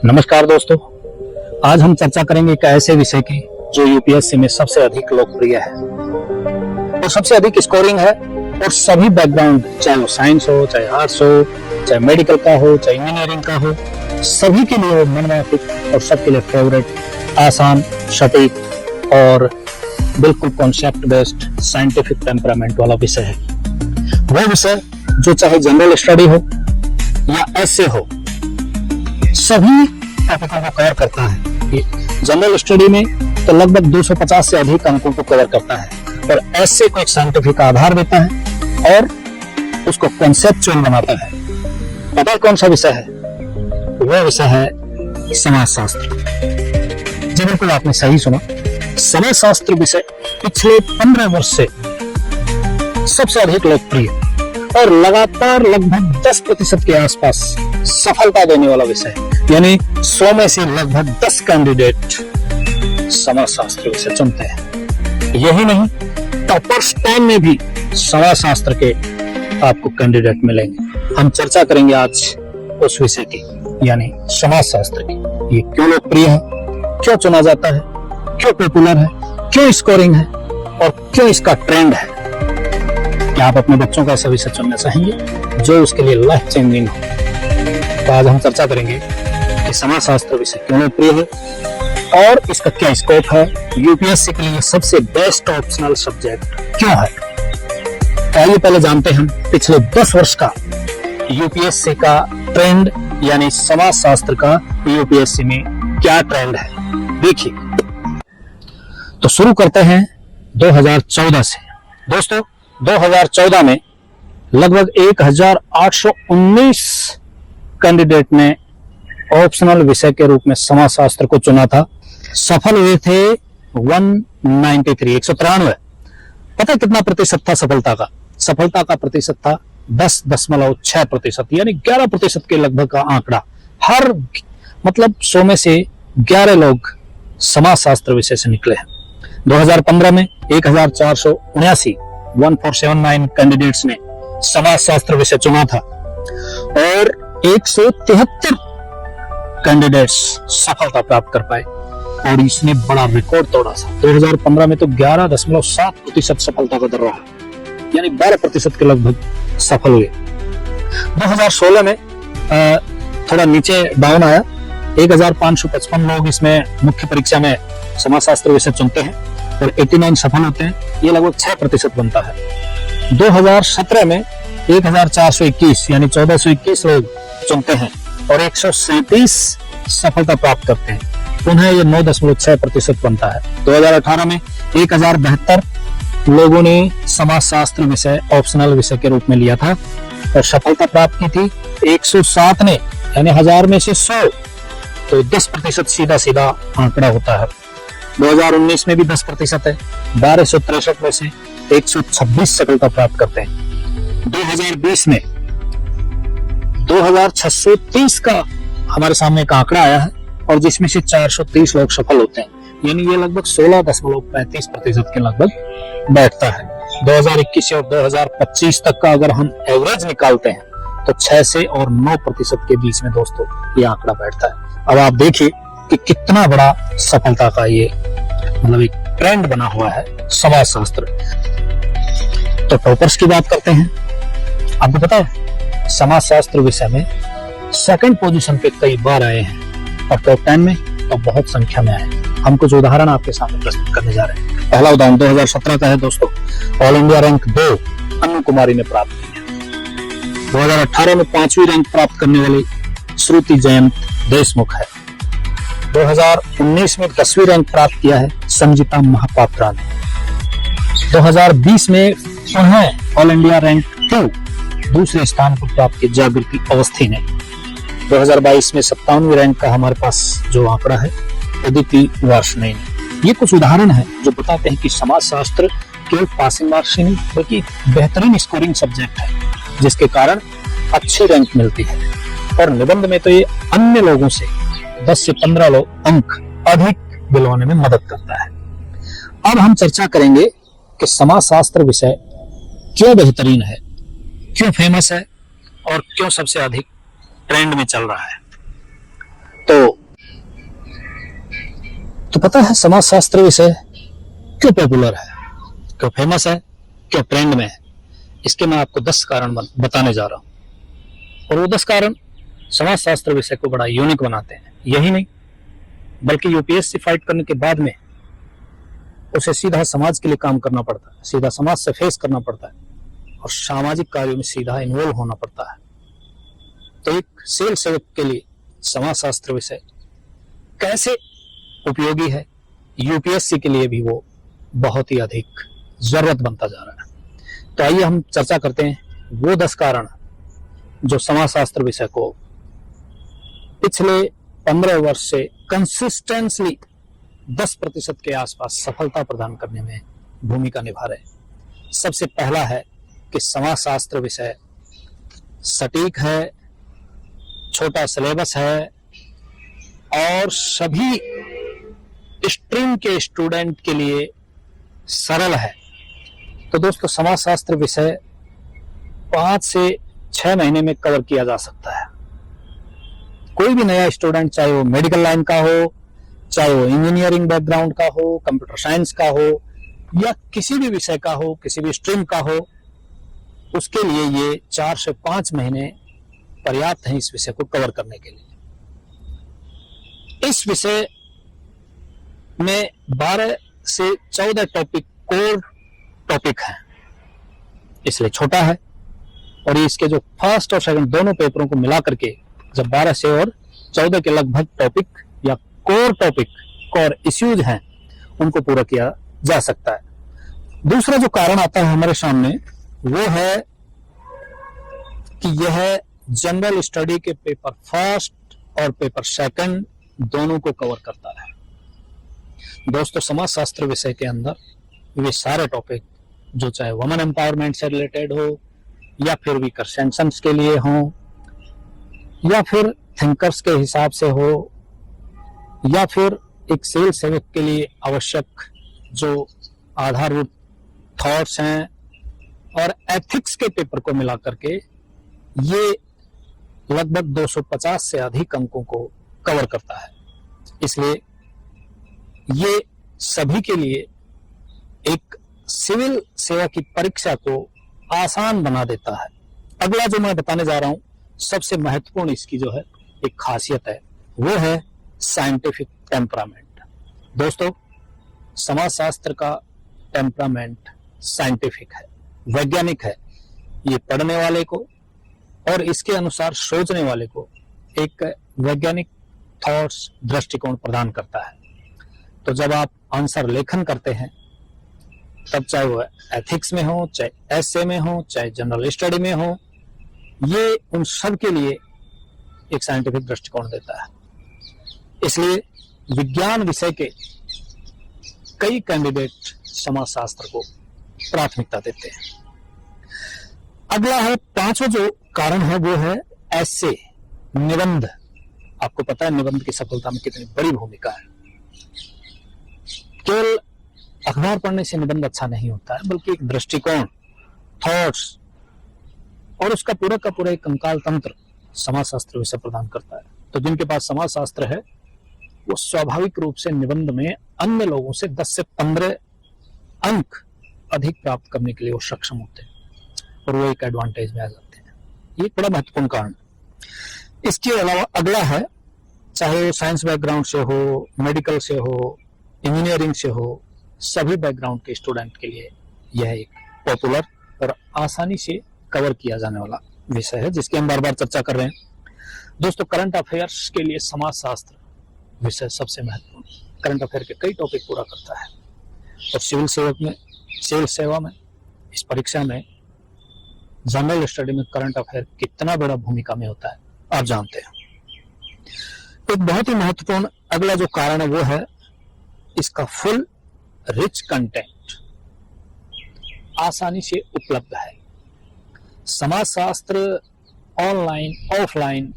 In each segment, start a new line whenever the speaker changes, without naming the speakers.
नमस्कार दोस्तों, आज हम चर्चा करेंगे एक ऐसे विषय की जो यूपीएससी में सबसे अधिक लोकप्रिय है और सबसे अधिक स्कोरिंग है और सभी बैकग्राउंड, चाहे वो साइंस हो, चाहे आर्ट्स हो, चाहे मेडिकल का हो, चाहे इंजीनियरिंग का हो, सभी के लिए वो मनमोहक और सबके लिए फेवरेट, आसान, सटीक और बिल्कुल कॉन्सेप्ट बेस्ड साइंटिफिक टेम्परामेंट वाला विषय है। वह विषय जो चाहे जनरल स्टडी हो या ऐसे हो, सभी टॉपिकों को कवर करता है। जनरल स्टडी में तो लगभग 250 से अधिक अंकों को कवर करता है और ऐसे को एक साइंटिफिक आधार देता है और उसको कॉन्सेप्चुअल बनाता है। पता है कौन सा विषय है? वह विषय है समाजशास्त्र। जी बिल्कुल, आपने सही सुना। समाजशास्त्र विषय पिछले 15 वर्ष से सबसे अधिक लोकप्रिय और लगातार लगभग 10% के आसपास सफलता देने वाला विषय है। यानी 100 में से लगभग 10 कैंडिडेट समाजशास्त्र विषय चुनते हैं। यही नहीं, टॉपर्स 10 में भी समाजशास्त्र के आपको कैंडिडेट मिलेंगे। हम चर्चा करेंगे आज उस विषय की, यानी समाजशास्त्र की। ये क्यों लोकप्रिय है, क्यों चुना जाता है, क्यों पॉपुलर है, क्यों स्कोरिंग है और क्यों इसका ट्रेंड है। क्या आप अपने बच्चों का ऐसा विषय चुनना चाहेंगे जो उसके लिए लाइफ चेंजिंग हो? तो आज हम चर्चा करेंगे कि समाजशास्त्र विषय क्यों लोकप्रिय है और इसका क्या स्कोप है, यूपीएससी के लिए सबसे बेस्ट ऑप्शनल सब्जेक्ट क्यों है। आइए पहले जानते हैं पिछले 10 वर्ष का यूपीएससी का ट्रेंड, यानी समाजशास्त्र का यूपीएससी में क्या ट्रेंड है। देखिए, तो शुरू करते हैं 2014 से। दोस्तों, 2014 में लगभग 1819 कैंडिडेट ने ऑप्शनल विषय के रूप में समाजशास्त्र को चुना था। सफल हुए थे 193। पता है कितना प्रतिशत था सफलता का? सफलता का प्रतिशत था 10.6%, यानी 11% के लगभग का आंकड़ा। हर मतलब 100 में से 11 लोग समाजशास्त्र विषय से निकले हैं। 2015 में 1479 कैंडिडेट्स ने समाजशास्त्र विषय चुना था और 173 कैंडिडेट्स सफलता प्राप्त कर पाए और इसने बड़ा रिकॉर्ड तोड़ा था। 2015 में तो 11.7% सफलता का दर रहा, यानी 12% के लगभग सफल हुए। 2016 में थोड़ा नीचे डाउन आया, 1555 लोग इसमें मुख्य परीक्षा में समाजशास्त्र विषय चुनते हैं और 89 सफल होते हैं, ये लगभग 6% बनता है। 2017 में 1421 यानी 1421 लोग चुनते हैं और 137 सफलता प्राप्त करते हैं, पुनः ये 9.6% बनता है। 2018 में 1072 लोगों ने समाजशास्त्र विषय ऑप्शनल विषय के रूप में लिया था और सफलता प्राप्त की थी 107 ने, यानी 1000 में से 100, तो 10% सीधा सीधा आंकड़ा होता है। 2019 में भी 10% है, 1263 में से 126 सफलता प्राप्त करते हैं। 2020 में 2630 का हमारे सामने एक आंकड़ा आया है और जिसमें से 430 लोग सफल होते हैं, यानी ये लगभग 16.35% के लगभग बैठता है। 2021 और 2025 तक का अगर हम एवरेज निकालते हैं तो 6 से और 9% के बीच में दोस्तों ये आंकड़ा बैठता है। अब आप देखिए कि कितना बड़ा सफलता का ये मतलब एक ट्रेंड बना हुआ है समाजशास्त्र। तो टॉपर्स की बात करते हैं। आपको पता है समाजशास्त्र विषय में सेकंड पोजीशन पे कई बार आए हैं और टॉप 10 में तो बहुत संख्या में आए हैं। हम कुछ उदाहरण आपके सामने प्रस्तुत करने जा रहे हैं। पहला उदाहरण 2017 का है दोस्तों। ऑल इंडिया रैंक 2 अनु कुमारी ने प्राप्त किया। 2018 में 5वीं रैंक प्राप्त करने वाली श्रुति जयंत देशमुख है। 2019 में 10वीं रैंक प्राप्त किया है संजीता महापात्रा ने। 2020 में पुनः ऑल इंडिया रैंक 2 दूसरे स्थान पर प्राप्त किया जागृति अवस्थी ने। 2022 में 57वीं रैंक का हमारे पास जो आंकड़ा है अदिति वार्ष्णेय ने। ये कुछ उदाहरण है जो बताते हैं कि समाजशास्त्र केवल पासिंग मार्क्स ही नहीं बल्कि बेहतरीन स्कोरिंग सब्जेक्ट है, जिसके कारण अच्छी रैंक मिलती है। और निबंध में तो ये अन्य लोगों से 10 से 15 अंक अधिक दिलवाने में मदद करता है। अब हम चर्चा करेंगे कि समाजशास्त्र विषय क्यों बेहतरीन है, क्यों फेमस है और क्यों सबसे अधिक ट्रेंड में चल रहा है। तो तो पता है समाजशास्त्र विषय क्यों पॉपुलर है, क्यों फेमस है, क्यों ट्रेंड में है? इसके मैं आपको 10 कारण बताने जा रहा हूं। और वो 10 कारण समाजशास्त्र विषय को बड़ा यूनिक बनाते हैं। यही नहीं, बल्कि यूपीएससी फाइट करने के बाद में उसे सीधा समाज के लिए काम करना पड़ता है, सीधा समाज से फेस करना पड़ता है और सामाजिक कार्यों में सीधा इन्वॉल्व होना पड़ता है। तो एक सिविल सेवक के लिए समाजशास्त्र विषय कैसे उपयोगी है, यूपीएससी के लिए भी वो बहुत ही अधिक जरूरत बनता जा रहा है। तो आइए हम चर्चा करते हैं वो 10 कारण जो समाजशास्त्र विषय को पिछले 15 वर्ष से कंसिस्टेंटली 10% के आसपास सफलता प्रदान करने में भूमिका निभा रहे। सबसे पहला है कि समाजशास्त्र विषय सटीक है, छोटा सिलेबस है और सभी स्ट्रीम के स्टूडेंट के लिए सरल है। तो दोस्तों, समाजशास्त्र विषय 5 से 6 महीने में कवर किया जा सकता है। कोई भी नया स्टूडेंट, चाहे वो मेडिकल लाइन का हो, चाहे वो इंजीनियरिंग बैकग्राउंड का हो, कंप्यूटर साइंस का हो या किसी भी विषय का हो, किसी भी स्ट्रीम का हो, उसके लिए ये 4 से 5 महीने पर्याप्त हैं इस विषय को कवर करने के लिए। इस विषय में 12 से 14 टॉपिक कोर टॉपिक हैं, इसलिए छोटा है। और इसके जो फर्स्ट और सेकंड दोनों पेपरों को मिला करके जब 12 से और 14 के लगभग टॉपिक या कोर टॉपिक, कोर इश्यूज हैं, उनको पूरा किया जा सकता है। दूसरा जो कारण आता है हमारे सामने वो है कि यह जनरल स्टडी के पेपर फर्स्ट और पेपर सेकंड दोनों को कवर करता है। दोस्तों, समाजशास्त्र विषय के अंदर वे सारे टॉपिक जो चाहे वुमेन एम्पावरमेंट से रिलेटेड हो या फिर वीकर सेक्शंस के लिए हो या फिर थिंकर्स के हिसाब से हो या फिर एक सिविल सेवक के लिए आवश्यक जो आधारभूत थॉट्स हैं और एथिक्स के पेपर को मिला करके ये लगभग 250 से अधिक अंकों को कवर करता है। इसलिए ये सभी के लिए एक सिविल सेवा की परीक्षा को आसान बना देता है। अगला जो मैं बताने जा रहा हूं, सबसे महत्वपूर्ण इसकी जो है एक खासियत है, वो है साइंटिफिक टेम्परामेंट। दोस्तों, समाजशास्त्र का टेम्परामेंट साइंटिफिक है, वैज्ञानिक है। ये पढ़ने वाले को और इसके अनुसार सोचने वाले को एक वैज्ञानिक थॉट्स, दृष्टिकोण प्रदान करता है। तो जब आप आंसर लेखन करते हैं, तब चाहे वो एथिक्स में हो, चाहे एसए में हो, चाहे जनरल स्टडी में हो, ये उन सब के लिए एक साइंटिफिक दृष्टिकोण देता है। इसलिए विज्ञान विषय के कई कैंडिडेट समाजशास्त्र को प्राथमिकता देते हैं। अगला है 5वां जो कारण है वो है एसे, निबंध। आपको पता है निबंध की सफलता में कितनी बड़ी भूमिका है। केवल अखबार पढ़ने से निबंध अच्छा नहीं होता है, बल्कि एक दृष्टिकोण, थॉट्स और उसका पूरा का पूरा एक कंकाल तंत्र समाजशास्त्र विषय प्रदान करता है। तो जिनके पास समाजशास्त्र है वो स्वाभाविक रूप से निबंध में अन्य लोगों से 10 से 15 अंक अधिक प्राप्त करने के लिए वो सक्षम होते हैं और वो एक एडवांटेज में आ जाते हैं। ये एक बड़ा महत्वपूर्ण कारण। इसके अलावा अगला है, चाहे वो साइंस बैकग्राउंड से हो, मेडिकल से हो, इंजीनियरिंग से हो, सभी बैकग्राउंड के स्टूडेंट के लिए यह एक पॉपुलर और आसानी से कवर किया जाने वाला विषय है, जिसकी हम बार बार चर्चा कर रहे हैं। दोस्तों, करंट अफेयर्स के लिए समाजशास्त्र विषय सबसे महत्वपूर्ण, करंट अफेयर के कई टॉपिक पूरा करता है। और सिविल सेवा में, इस परीक्षा में जनरल स्टडी में करंट अफेयर कितना बड़ा भूमिका में होता है आप जानते हैं। एक बहुत ही महत्वपूर्ण अगला जो कारण है वो है इसका फुल रिच कंटेंट आसानी से उपलब्ध है। समाजशास्त्र ऑनलाइन, ऑफलाइन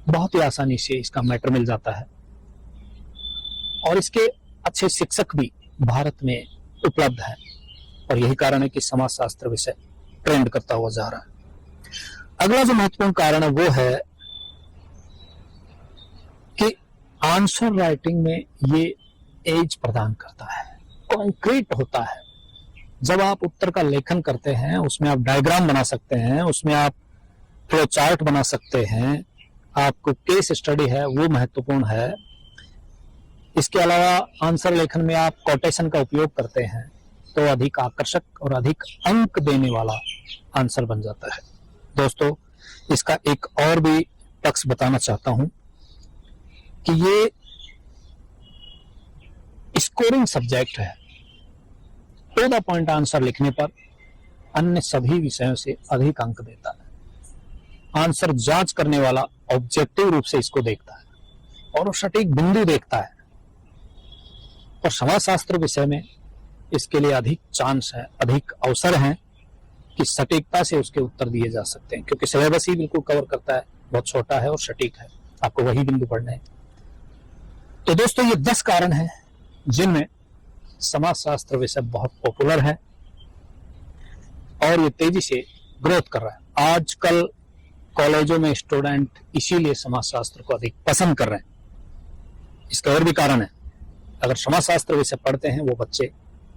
बहुत ही आसानी से इसका मैटर मिल जाता है और इसके अच्छे शिक्षक भी भारत में उपलब्ध हैं और यही कारण है कि समाजशास्त्र विषय ट्रेंड करता हुआ जा रहा है। अगला जो महत्वपूर्ण कारण है वो है कि आंसर राइटिंग में ये एज प्रदान करता है, कॉन्क्रीट होता है। जब आप उत्तर का लेखन करते हैं उसमें आप डायग्राम बना सकते हैं, उसमें आप फ्लो चार्ट बना सकते हैं, आपको केस स्टडी है वो महत्वपूर्ण है। इसके अलावा आंसर लेखन में आप कोटेशन का उपयोग करते हैं तो अधिक आकर्षक और अधिक अंक देने वाला आंसर बन जाता है। दोस्तों, इसका एक और भी पक्ष बताना चाहता हूं कि ये स्कोरिंग सब्जेक्ट है। टू द पॉइंट आंसर लिखने पर अन्य सभी विषयों से अधिक अंक देता है। आंसर जांच करने वाला ऑब्जेक्टिव रूप से इसको देखता है और वो सटीक बिंदु देखता है, और समाजशास्त्र विषय में इसके लिए अधिक चांस है, अधिक अवसर हैं कि सटीकता से उसके उत्तर दिए जा सकते हैं, क्योंकि सिलेबस ही बिल्कुल कवर करता है, बहुत छोटा है और सटीक है, आपको वही बिंदु पढ़ने हैं। तो दोस्तों, ये 10 कारण हैं जिनमें समाजशास्त्र विषय बहुत पॉपुलर है और ये तेजी से ग्रोथ कर रहा है। आजकल कॉलेजों में स्टूडेंट इसीलिए समाजशास्त्र को अधिक पसंद कर रहे हैं। इसका और भी कारण है। अगर समाजशास्त्र विषय पढ़ते हैं वो बच्चे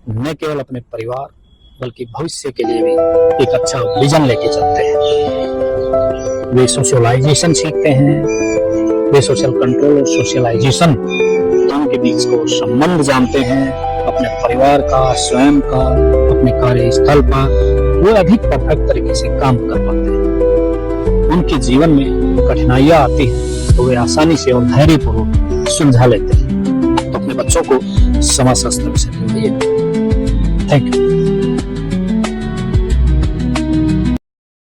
न केवल अपने परिवार बल्कि भविष्य के लिए भी एक अच्छा विजन लेके चलते हैं। वे सोशलाइजेशन सीखते हैं, वे सोशल कंट्रोल और सोशलाइजेशन दोनों के बीच को संबंध जानते हैं। अपने परिवार का, स्वयं का, अपने कार्यस्थल पर वो अधिक परफेक्ट तरीके से काम कर पाते हैं। उनके जीवन में कठिनाइयां आती हैं तो वे आसानी से और धैर्यपूर्वक सुलझा लेते हैं। तो अपने बच्चों को समाजशास्त्र से पढ़ाइए। Thank you.